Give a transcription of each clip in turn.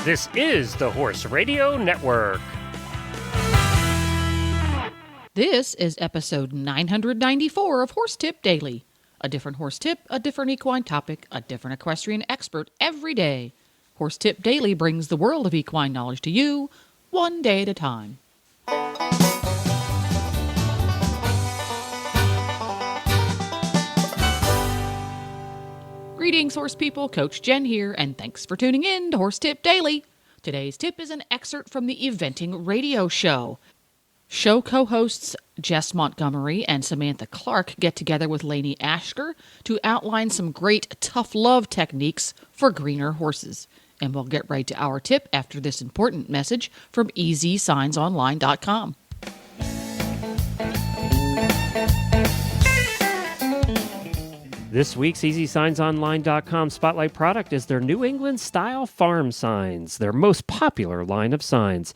This is the Horse Radio Network. This is episode 994 of Horse Tip Daily. A different horse tip, a different equine topic, a different equestrian expert every day. Horse Tip Daily brings the world of equine knowledge to you, one day at a time. Greetings, horse people. Coach Jen here, and thanks for tuning in to Horse Tip Daily. Today's tip is an excerpt from the Eventing Radio Show. Show co-hosts Jess Montgomery and Samantha Clark get together with Laine to outline some great tough love techniques for greener horses. And we'll get right to our tip after this important message from EasySignsOnline.com. This week's EasySignsOnline.com spotlight product is their New England Style Farm Signs, their most popular line of signs.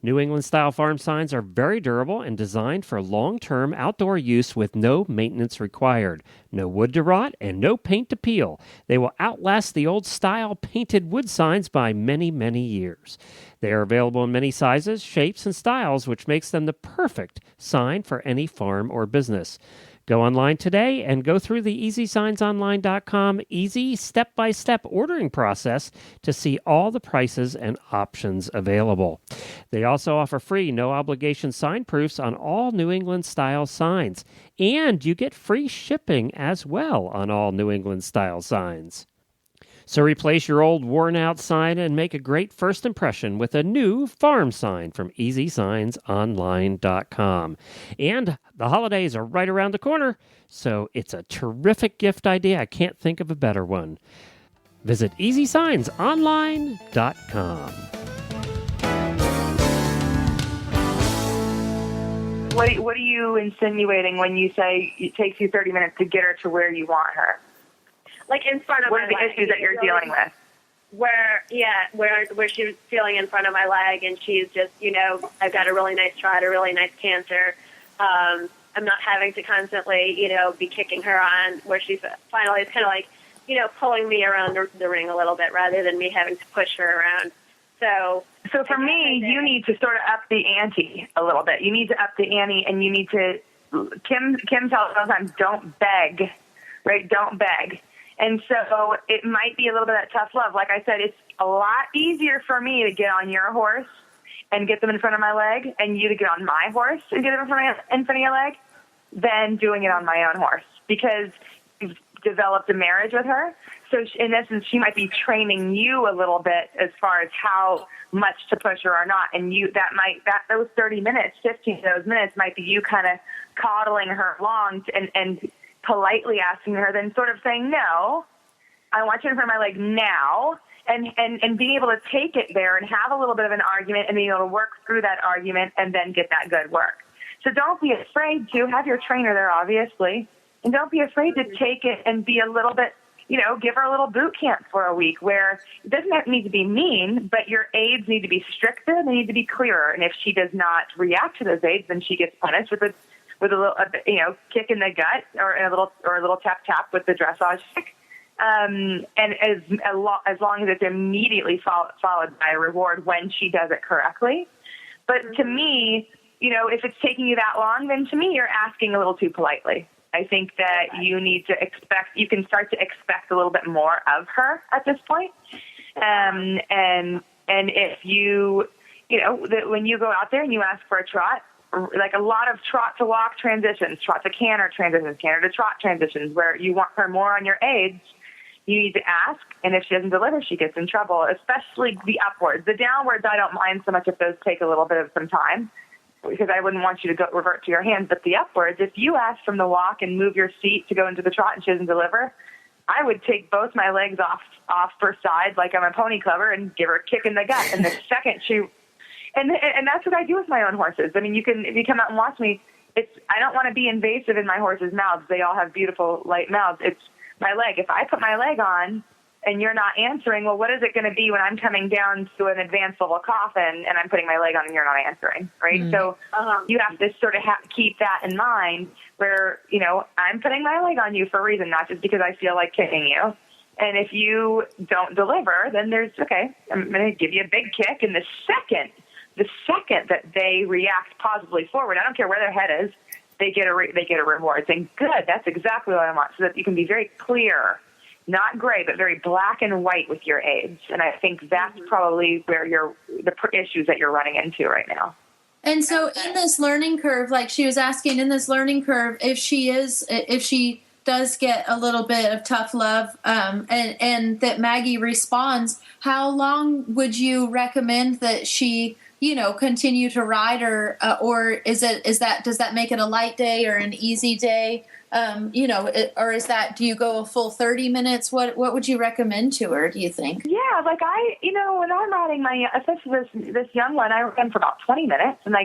New England Style Farm Signs are very durable and designed for long-term outdoor use with no maintenance required, no wood to rot, and no paint to peel. They will outlast the old style painted wood signs by many, many years. They are available in many sizes, shapes, and styles, which makes them the perfect sign for any farm or business. Go online today and go through the EasySignsOnline.com easy step-by-step ordering process to see all the prices and options available. They also offer free, no-obligation sign proofs on all New England-style signs, and you get free shipping as well on all New England-style signs. So replace your old worn-out sign and make a great first impression with a new farm sign from EasySignsOnline.com. And the holidays are right around the corner, so it's a terrific gift idea. I can't think of a better one. Visit EasySignsOnline.com. What are you insinuating when you say it takes you 30 minutes to get her to where you want her? Like in front of what my are the leg. issues that you're dealing with? Where she's feeling in front of my leg, and she's just, I've got a really nice trot, a really nice canter. I'm not having to constantly, be kicking her on, where she's finally it's kind of like, pulling me around the ring a little bit rather than me having to push her around. So for me, you need to sort of up the ante a little bit. You need to up the ante, and you need to, Kim tells us all the time, don't beg, right? Don't beg. And so it might be a little bit of that tough love. Like I said, it's a lot easier for me to get on your horse and get them in front of my leg, and you to get on my horse and get them in front of your leg, than doing it on my own horse, because you've developed a marriage with her. So in essence, she might be training you a little bit as far as how much to push her or not. And those 30 minutes, 15 of those minutes might be you kind of coddling her along and politely asking her, then sort of saying, no, I want you in front of my leg now, and being able to take it there and have a little bit of an argument and being able to work through that argument and then get that good work. So don't be afraid to have your trainer there, obviously, and don't be afraid to take it and be a little bit, give her a little boot camp for a week where it doesn't need to be mean, but your aids need to be stricter, they need to be clearer. And if she does not react to those aids, then she gets punished with a little, kick in the gut or a little tap with the dressage stick. And as long as it's immediately followed by a reward when she does it correctly. But to me, if it's taking you that long, then to me, you're asking a little too politely. I think that you can start to expect a little bit more of her at this point. And if when you go out there and you ask for a trot, like a lot of trot to walk transitions, trot to canter transitions, canter to trot transitions, where you want her more on your aids, you need to ask, and if she doesn't deliver, she gets in trouble, especially the upwards. The downwards, I don't mind so much if those take a little bit of some time, because I wouldn't want you to revert to your hands. But the upwards, if you ask from the walk and move your seat to go into the trot and she doesn't deliver, I would take both my legs off per side like I'm a pony clubber and give her a kick in the gut. And the second she... And that's what I do with my own horses. I mean, if you come out and watch me, I don't want to be invasive in my horses' mouths. They all have beautiful, light mouths. It's my leg. If I put my leg on and you're not answering, well, what is it going to be when I'm coming down to an advanced level coffin and I'm putting my leg on and you're not answering, right? Mm-hmm. So you have to sort of keep that in mind where, I'm putting my leg on you for a reason, not just because I feel like kicking you. And if you don't deliver, then okay, I'm going to give you a big kick. And the second that they react positively forward, I don't care where their head is, they get a reward saying, good, that's exactly what I want, so that you can be very clear, not gray, but very black and white with your aids. And I think that's probably where the issues that you're running into right now. And so in this learning curve, like she was asking in this learning curve, if she does get a little bit of tough love, and that Maggie responds, how long would you recommend that she, continue to ride her, or does that make it a light day or an easy day? Or is that, do you go a full 30 minutes? What would you recommend to her, do you think? Yeah, like when I'm riding especially this young one, I run for about 20 minutes, and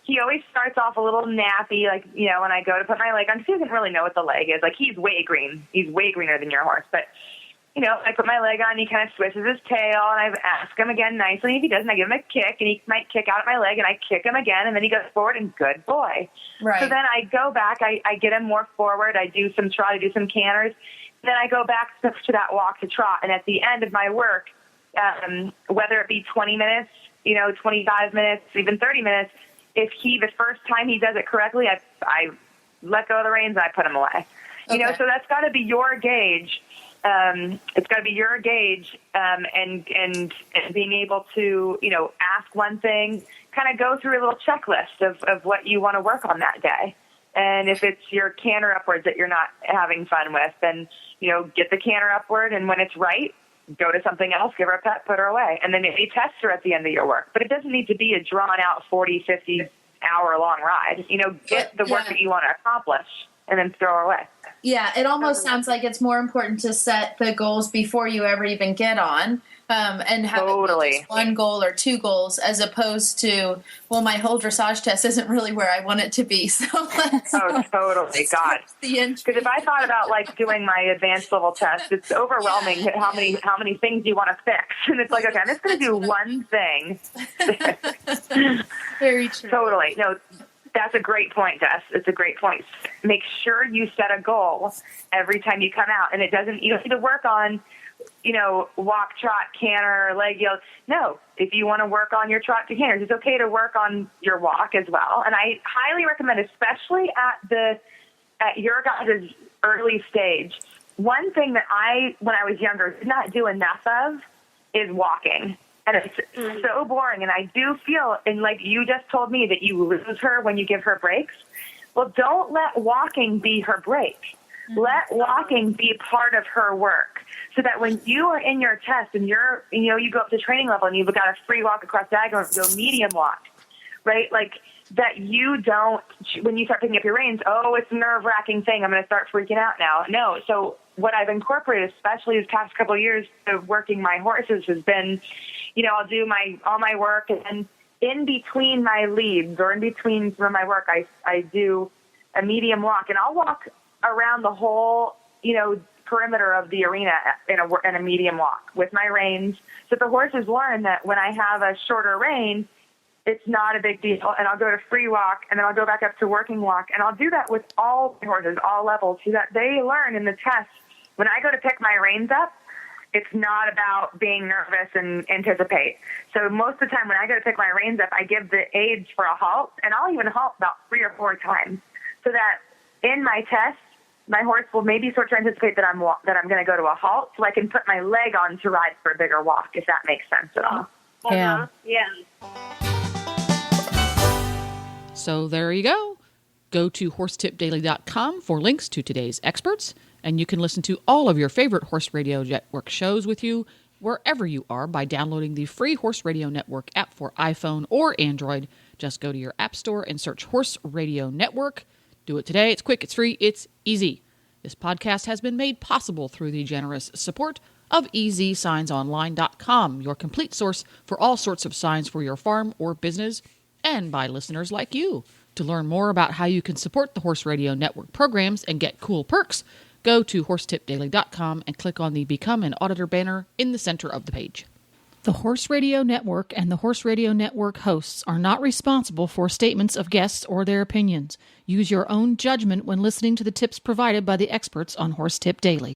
he always starts off a little nappy, when I go to put my leg on. He doesn't really know what the leg is. Like, he's way green. He's way greener than your horse, but I put my leg on, he kind of swishes his tail, and I ask him again nicely. If he doesn't, I give him a kick, and he might kick out at my leg, and I kick him again, and then he goes forward, and good boy. Right. So then I go back, I get him more forward, I do some trot, I do some canters, then I go back to that walk to trot, and at the end of my work, whether it be 20 minutes, 25 minutes, even 30 minutes, if the first time he does it correctly, I let go of the reins and I put him away. Okay. So that's got to be your gauge. It's got to be your gauge, and being able to, ask one thing, kind of go through a little checklist of what you want to work on that day. And if it's your canter upwards that you're not having fun with, then, get the canter upward, and when it's right, go to something else, give her a pet, put her away. And then maybe test her at the end of your work. But it doesn't need to be a drawn-out 40, 50-hour-long ride. Get the work that you want to accomplish, and then throw her away. Yeah, it almost sounds like it's more important to set the goals before you ever even get on, and have Totally. just one goal or two goals, as opposed to, well, my whole dressage test isn't really where I want it to be. So Totally. God. Because if I thought about doing my advanced level test, it's overwhelming how many things you want to fix, and it's like, okay, I'm just going to do one thing. Very true. Totally. No. That's a great point, Jess. It's a great point. Make sure you set a goal every time you come out. And you don't need to work on, walk, trot, canter, leg yield. No, if you want to work on your trot to canters, it's okay to work on your walk as well. And I highly recommend, especially at your guys' early stage, one thing that when I was younger, did not do enough of is walking. And it's so boring. And I do feel, and like you just told me, that you lose her when you give her breaks. Well, don't let walking be her break. Let walking be part of her work, so that when you are in your test and you go up to training level and you've got a free walk across diagonal, go medium walk, right? Like that you don't, when you start picking up your reins, it's a nerve-wracking thing, I'm going to start freaking out now. No. So what I've incorporated, especially these past couple of years of working my horses, has been, I'll do all my work, and in between my leads or in between some of my work, I do a medium walk, and I'll walk around the whole, perimeter of the arena in a medium walk with my reins, so the horses learn that when I have a shorter rein, it's not a big deal. And I'll go to free walk, and then I'll go back up to working walk, and I'll do that with all my horses, all levels, so that they learn in the test. When I go to pick my reins up, it's not about being nervous and anticipate. So most of the time when I go to pick my reins up, I give the aids for a halt, and I'll even halt about 3 or 4 times, so that in my test, my horse will maybe sort of anticipate that I'm going to go to a halt, so I can put my leg on to ride for a bigger walk, if that makes sense at all. Yeah. Yeah. So there you go. Go to horsetipdaily.com for links to today's experts, and you can listen to all of your favorite Horse Radio Network shows with you wherever you are by downloading the free Horse Radio Network app for iPhone or Android. Just go to your app store and search Horse Radio Network. Do it today. It's quick, it's free, it's easy. This podcast has been made possible through the generous support of EasySignsOnline.com, your complete source for all sorts of signs for your farm or business, and by listeners like you. To learn more about how you can support the Horse Radio Network programs and get cool perks, go to horsetipdaily.com and click on the Become an Auditor banner in the center of the page. The Horse Radio Network and the Horse Radio Network hosts are not responsible for statements of guests or their opinions. Use your own judgment when listening to the tips provided by the experts on Horse Tip Daily.